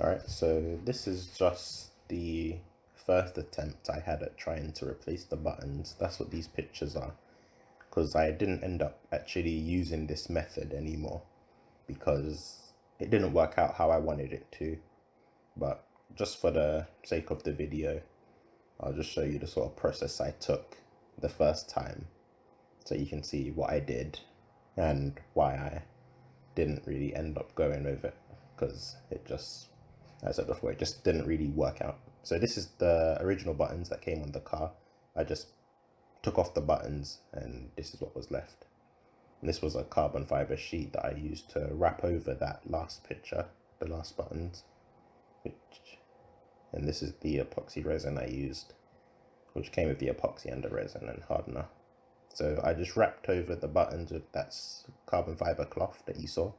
Alright, so this is just the first attempt I had at trying to replace the buttons. That's what these pictures are, because I didn't end up actually using this method anymore because it didn't work out how I wanted it to. But just for the sake of the video, I'll just show you the sort of process I took the first time so you can see what I did and why I didn't really end up going with it, because it just, as I said before, it just didn't really work out. So this is the original buttons that came on the car. I just took off the buttons and this is what was left. And this was a carbon fiber sheet that I used to wrap over that last picture, the last buttons. And this is the epoxy resin I used, which came with the epoxy and the resin and hardener. So I just wrapped over the buttons with that carbon fiber cloth that you saw,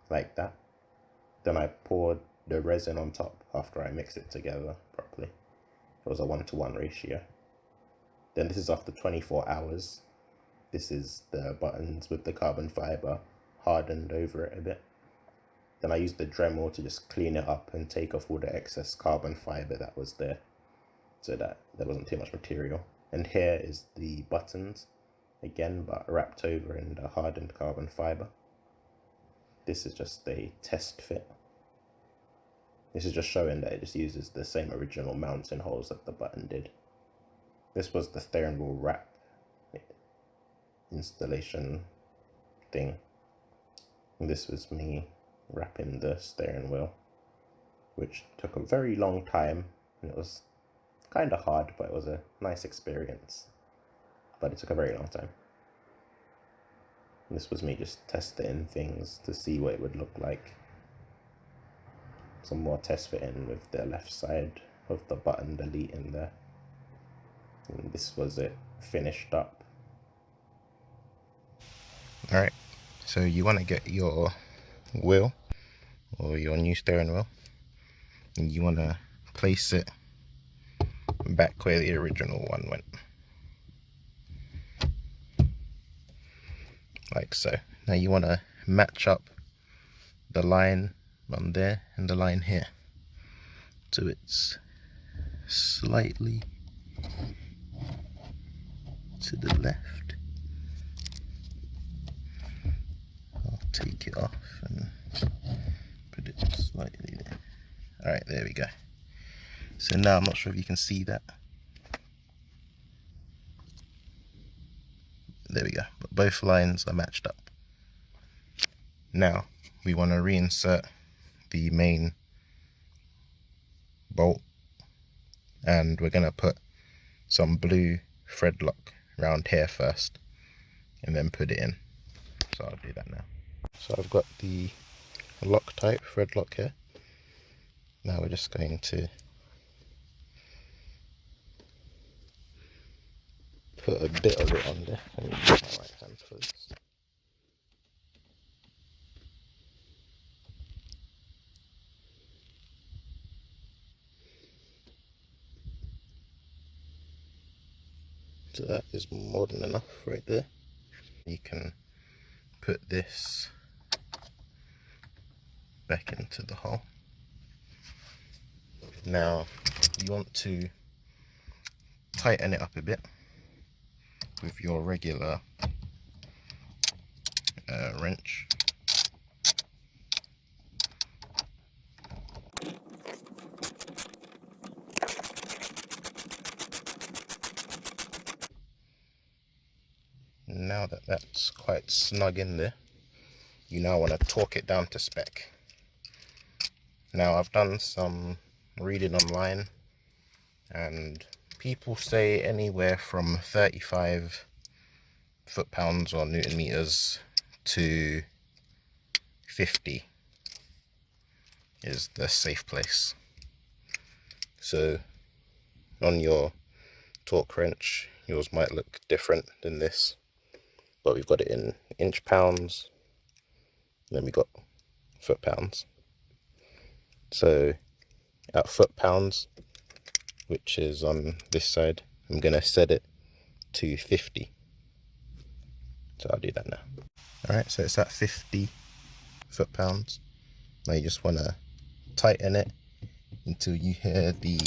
like that. Then I poured the resin on top after I mixed it together properly. It was a 1-to-1 ratio. Then this is after 24 hours. This is the buttons with the carbon fiber hardened over it a bit. Then I used the Dremel to just clean it up and take off all the excess carbon fiber that was there, so that there wasn't too much material. And here is the buttons, again, but wrapped over in the hardened carbon fiber. This is just a test fit. This is just showing that it just uses the same original mounting holes that the button did. This was the steering wheel wrap installation thing. And this was me wrapping the steering wheel, which took a very long time, and it was kind of hard, but it was a nice experience. But it took a very long time. And this was me just testing things to see what it would look like. Some more test fitting with the left side of the button delete in there. And this was it finished up. Alright, so you want to get your wheel or your new steering wheel, and you want to place it back where the original one went, like so. Now you want to match up the line on there and the line here, so it's slightly to the left. I'll take it off and put it slightly there. Alright, there we go. So now I'm not sure if you can see that. There we go. But both lines are matched up. Now we want to reinsert the main bolt, and we're going to put some blue thread lock around here first and then put it in. So I'll do that now. So I've got the Loctite thread lock here. Now we're just going to put a bit of it on there. Let me use my right hand first. So that is more than enough right there. You can put this back into the hole. Now you want to tighten it up a bit with your regular wrench. Now that that's quite snug in there, you now want to torque it down to spec. Now I've done some reading online, and people say anywhere from 35 foot-pounds or Newton meters to 50 is the safe place. So on your torque wrench, yours might look different than this, but we've got it in inch pounds, then we got foot pounds. So at foot pounds, which is on this side, I'm going to set it to 50. So I'll do that now. Alright, so it's at 50 foot-pounds. Now you just want to tighten it until you hear the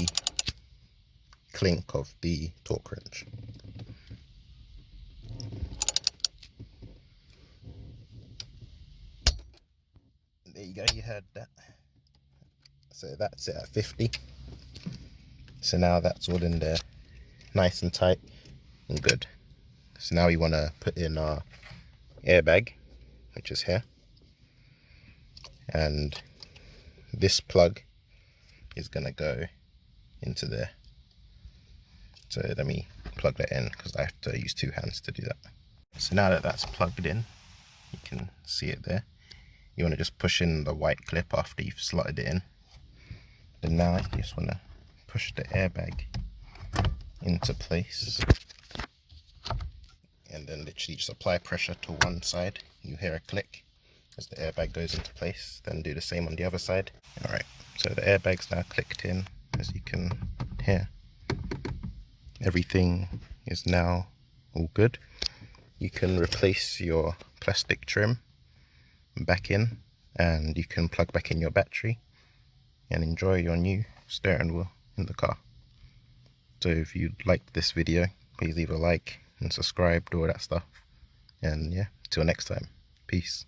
clink of the torque wrench. There you go, you heard that. So that's it at 50. So now that's all in there, nice and tight and good. So now we want to put in our airbag, which is here, and this plug is gonna go into there. So let me plug that in because I have to use two hands to do that. So now that that's plugged in, you can see it there. You want to just push in the white clip after you've slotted it in. Then now you just want to push the airbag into place, and then literally just apply pressure to one side. You hear a click as the airbag goes into place. Then do the same on the other side. Alright, so the airbag's now clicked in, as you can hear. Everything is now all good. You can replace your plastic trim back in, and you can plug back in your battery and enjoy your new steering wheel in the car. So if you liked this video, please leave a like and subscribe, do all that stuff. And yeah, till next time, peace.